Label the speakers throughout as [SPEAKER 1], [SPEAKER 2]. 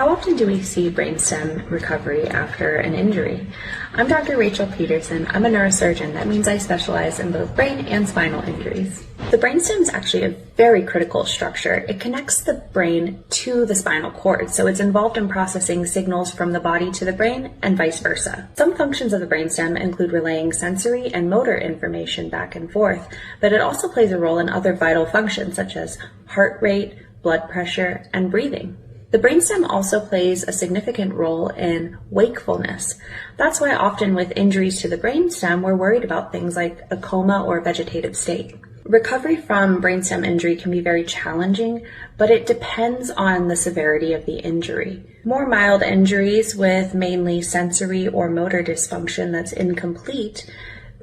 [SPEAKER 1] How often do we see brainstem recovery after an injury? I'm Dr. Rachel Peterson. I'm a neurosurgeon. That means I specialize in both brain and spinal injuries. The brainstem is actually a very critical structure. It connects the brain to the spinal cord, so it's involved in processing signals from the body to the brain and vice versa. Some functions of the brainstem include relaying sensory and motor information back and forth, but it also plays a role in other vital functions such as heart rate, blood pressure, and breathing. The brainstem also plays a significant role in wakefulness. That's why often with injuries to the brainstem, we're worried about things like a coma or a vegetative state. Recovery from brainstem injury can be very challenging, but it depends on the severity of the injury. More mild injuries with mainly sensory or motor dysfunction that's incomplete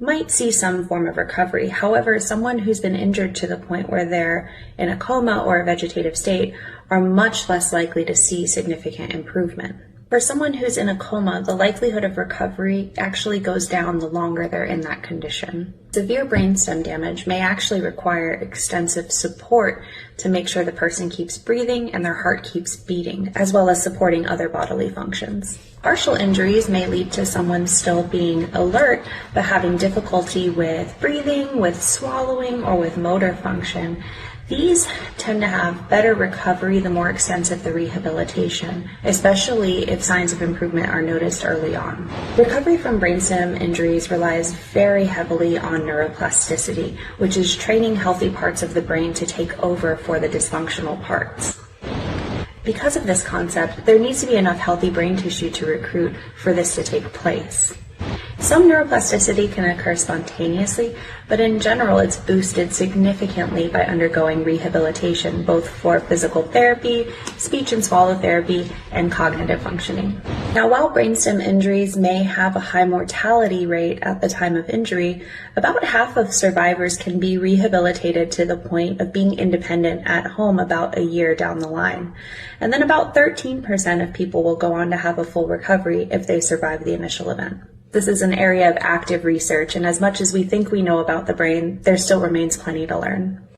[SPEAKER 1] might see some form of recovery. However, someone who's been injured to the point where they're in a coma or a vegetative state are much less likely to see significant improvement. For someone who's in a coma, the likelihood of recovery actually goes down the longer they're in that condition. Severe brainstem damage may actually require extensive support to make sure the person keeps breathing and their heart keeps beating, as well as supporting other bodily functions. Partial injuries may lead to someone still being alert, but having difficulty with breathing, with swallowing, or with motor function. These tend to have better recovery the more extensive the rehabilitation, especially if signs of improvement are noticed early on. Recovery from brainstem injuries relies very heavily on neuroplasticity, which is training healthy parts of the brain to take over for the dysfunctional parts. Because of this concept, there needs to be enough healthy brain tissue to recruit for this to take place. Some neuroplasticity can occur spontaneously, but in general it's boosted significantly by undergoing rehabilitation, both for physical therapy, speech and swallow therapy, and cognitive functioning. Now, while brainstem injuries may have a high mortality rate at the time of injury, about half of survivors can be rehabilitated to the point of being independent at home about a year down the line. And then about 13% of people will go on to have a full recovery if they survive the initial event. This is an area of active research, and as much as we think we know about the brain, there still remains plenty to learn.